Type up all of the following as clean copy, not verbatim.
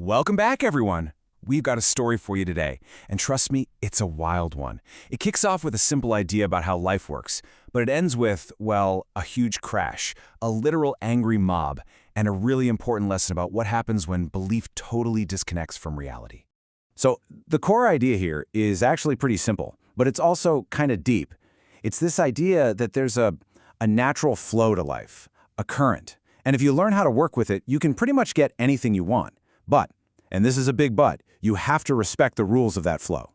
Welcome back, everyone. We've got a story for you today, and trust me, it's a wild one. It kicks off with a simple idea about how life works, but it ends with, well, a huge crash, a literal angry mob, and a really important lesson about what happens when belief totally disconnects from reality. So, the core idea here is actually pretty simple, but it's also kind of deep. It's this idea that there's a natural flow to life, a current, and if you learn how to work with it, you can pretty much get anything you want. But, and this is a big but, you have to respect the rules of that flow.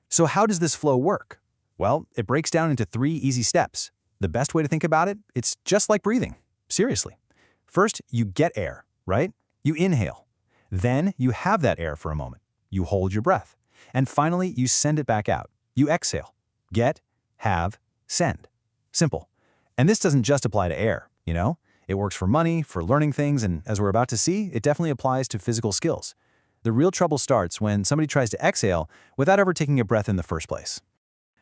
So how does this flow work? Well, it breaks down into 3 easy steps. The best way to think about it, it's just like breathing. Seriously. First, you get air, right? You inhale. Then you have that air for a moment. You hold your breath. And finally, you send it back out. You exhale. Get, have, send. Simple. And this doesn't just apply to air, you know? It works for money, for learning things, and as we're about to see, it definitely applies to physical skills. The real trouble starts when somebody tries to exhale without ever taking a breath in the first place.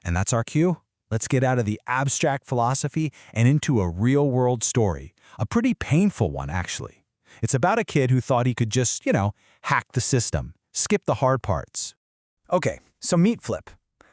And that's our cue. Let's get out of the abstract philosophy and into a real-world story. A pretty painful one, actually. It's about a kid who thought he could just, hack the system, skip the hard parts. Okay, so meet Flip.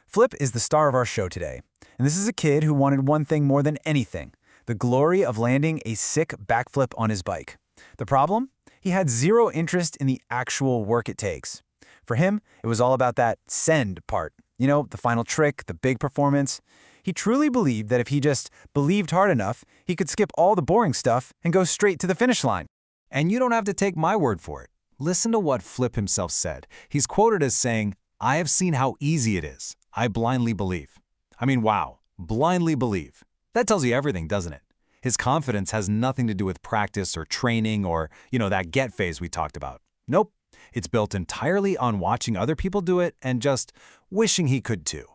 Flip is the star of our show today. And this is a kid who wanted one thing more than anything: the glory of landing a sick backflip on his bike. The problem? He had zero interest in the actual work it takes. For him, it was all about that send part. The final trick, the big performance. He truly believed that if he just believed hard enough, he could skip all the boring stuff and go straight to the finish line. And you don't have to take my word for it. Listen to what Flip himself said. He's quoted as saying, "I have seen how easy it is. I blindly believe." I mean, wow, blindly believe. That tells you everything, doesn't it? His confidence has nothing to do with practice or training or, that get phase we talked about. Nope. It's built entirely on watching other people do it and just wishing he could too.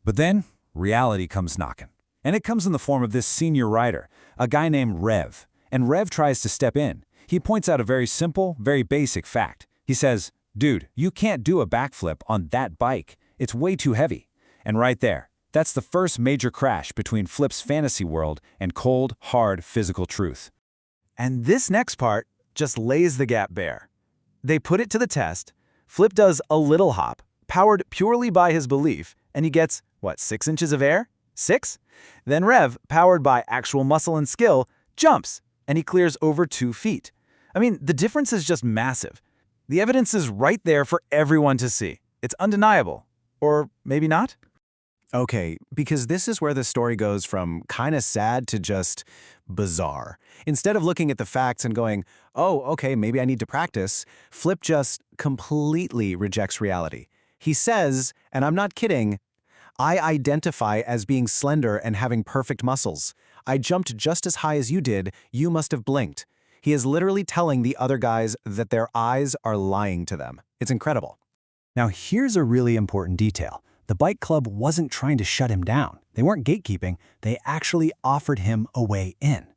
But then, reality comes knocking. And it comes in the form of this senior writer, a guy named Rev. And Rev tries to step in. He points out a very simple, very basic fact. He says, "Dude, you can't do a backflip on that bike. It's way too heavy." And right there, that's the first major crash between Flip's fantasy world and cold, hard physical truth. And this next part just lays the gap bare. They put it to the test. Flip does a little hop, powered purely by his belief, and he gets, 6 inches of air? 6? Then Rev, powered by actual muscle and skill, jumps, and he clears over 2 feet. I mean, the difference is just massive. The evidence is right there for everyone to see. It's undeniable. Or maybe not? Okay, because this is where the story goes from kinda sad to just bizarre. Instead of looking at the facts and going, "Oh, okay, maybe I need to practice," Flip just completely rejects reality. He says, and I'm not kidding, "I identify as being slender and having perfect muscles. I jumped just as high as you did, you must have blinked." He is literally telling the other guys that their eyes are lying to them. It's incredible. Now here's a really important detail. The bike club wasn't trying to shut him down. They weren't gatekeeping. They actually offered him a way in.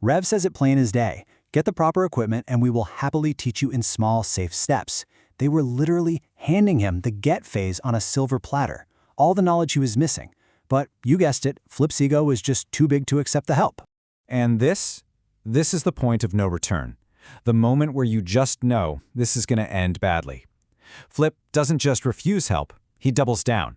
Rev says it plain as day. Get the proper equipment and we will happily teach you in small, safe steps. They were literally handing him the get phase on a silver platter. All the knowledge he was missing. But you guessed it, Flip's ego was just too big to accept the help. And this is the point of no return. The moment where you just know this is going to end badly. Flip doesn't just refuse help. He doubles down.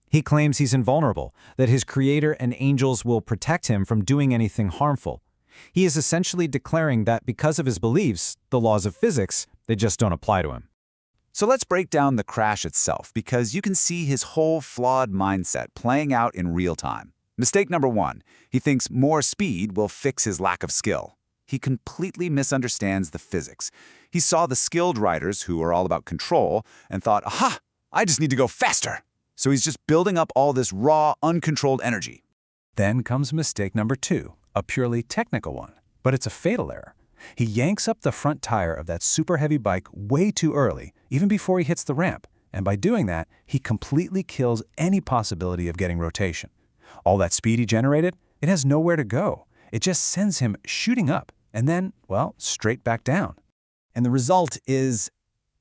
He claims he's invulnerable, that his creator and angels will protect him from doing anything harmful. He is essentially declaring that because of his beliefs, the laws of physics, they just don't apply to him. So let's break down the crash itself, because you can see his whole flawed mindset playing out in real time. Mistake number 1, he thinks more speed will fix his lack of skill. He completely misunderstands the physics. He saw the skilled riders who are all about control and thought, "Aha! I just need to go faster." So he's just building up all this raw, uncontrolled energy. Then comes mistake number 2, a purely technical one, but it's a fatal error. He yanks up the front tire of that super heavy bike way too early, even before he hits the ramp, and by doing that, he completely kills any possibility of getting rotation. All that speed he generated, it has nowhere to go. It just sends him shooting up, and then, straight back down. And the result is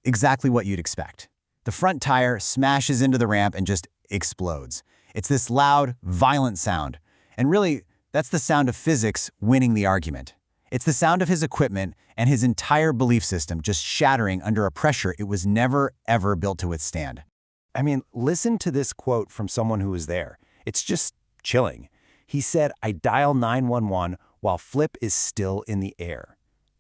exactly what you'd expect. The front tire smashes into the ramp and just explodes. It's this loud, violent sound. And really, that's the sound of physics winning the argument. It's the sound of his equipment and his entire belief system just shattering under a pressure it was never, ever built to withstand. I mean, listen to this quote from someone who was there. It's just chilling. He said, "I dial 911 while Flip is still in the air."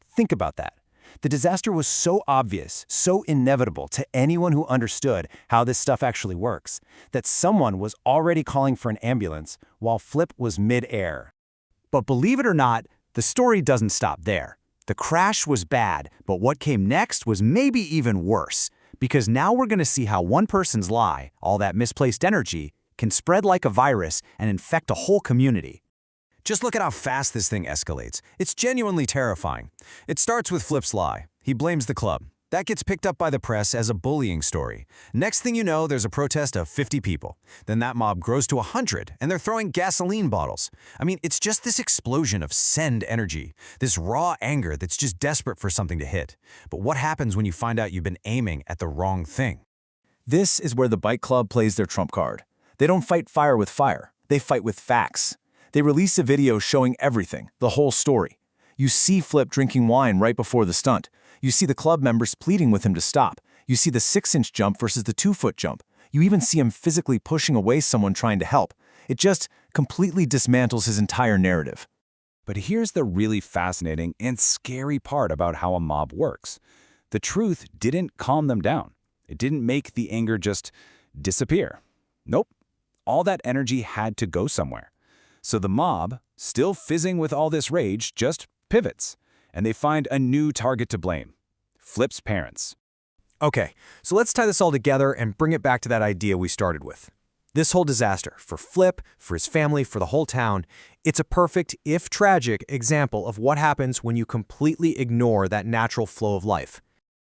Think about that. The disaster was so obvious, so inevitable to anyone who understood how this stuff actually works, that someone was already calling for an ambulance while Flip was mid-air. But believe it or not, the story doesn't stop there. The crash was bad, but what came next was maybe even worse, because now we're going to see how one person's lie, all that misplaced energy, can spread like a virus and infect a whole community. Just look at how fast this thing escalates. It's genuinely terrifying. It starts with Flip's lie. He blames the club. That gets picked up by the press as a bullying story. Next thing you know, there's a protest of 50 people. Then that mob grows to 100, and they're throwing gasoline bottles. I mean, it's just this explosion of send energy, this raw anger that's just desperate for something to hit. But what happens when you find out you've been aiming at the wrong thing? This is where the Bike Club plays their trump card. They don't fight fire with fire. They fight with facts. They release a video showing everything, the whole story. You see Flip drinking wine right before the stunt. You see the club members pleading with him to stop. You see the 6-inch jump versus the 2-foot jump. You even see him physically pushing away someone trying to help. It just completely dismantles his entire narrative. But here's the really fascinating and scary part about how a mob works. The truth didn't calm them down. It didn't make the anger just disappear. Nope. All that energy had to go somewhere. So the mob, still fizzing with all this rage, just pivots, and they find a new target to blame: Flip's parents. Okay, so let's tie this all together and bring it back to that idea we started with. This whole disaster, for Flip, for his family, for the whole town, it's a perfect, if tragic, example of what happens when you completely ignore that natural flow of life.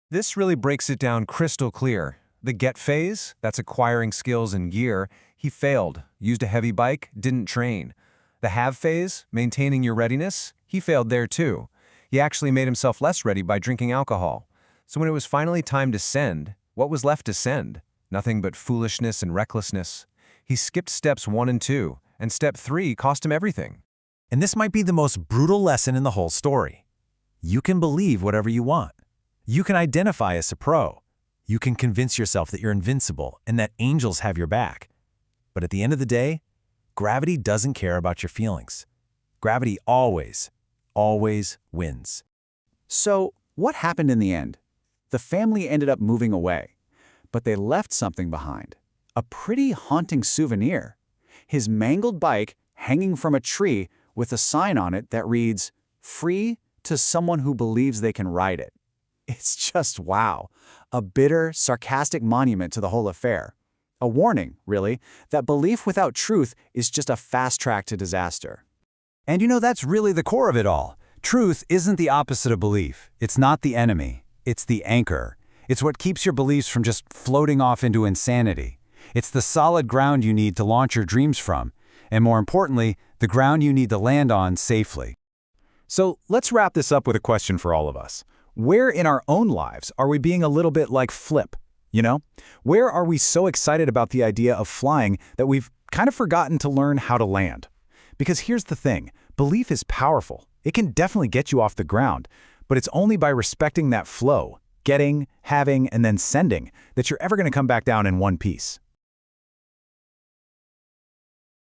This really breaks it down crystal clear. The get phase, that's acquiring skills and gear, he failed, used a heavy bike, didn't train. The have phase, maintaining your readiness, he failed there too. He actually made himself less ready by drinking alcohol. So when it was finally time to send, what was left to send? Nothing but foolishness and recklessness. He skipped steps 1 and 2, and step 3 cost him everything. And this might be the most brutal lesson in the whole story. You can believe whatever you want. You can identify as a pro. You can convince yourself that you're invincible and that angels have your back. But at the end of the day, gravity doesn't care about your feelings. Gravity always, always wins. So, what happened in the end? The family ended up moving away, but they left something behind. A pretty haunting souvenir. His mangled bike hanging from a tree with a sign on it that reads, "Free to someone who believes they can ride it." It's just wow. A bitter, sarcastic monument to the whole affair. A warning, really, that belief without truth is just a fast track to disaster. And you know, that's really the core of it all. Truth isn't the opposite of belief. It's not the enemy. It's the anchor. It's what keeps your beliefs from just floating off into insanity. It's the solid ground you need to launch your dreams from, and more importantly, the ground you need to land on safely. So let's wrap this up with a question for all of us. Where in our own lives are we being a little bit like Flip? You know? Where are we so excited about the idea of flying that we've kind of forgotten to learn how to land? Because here's the thing, belief is powerful. It can definitely get you off the ground, but it's only by respecting that flow, getting, having, and then sending, that you're ever going to come back down in one piece.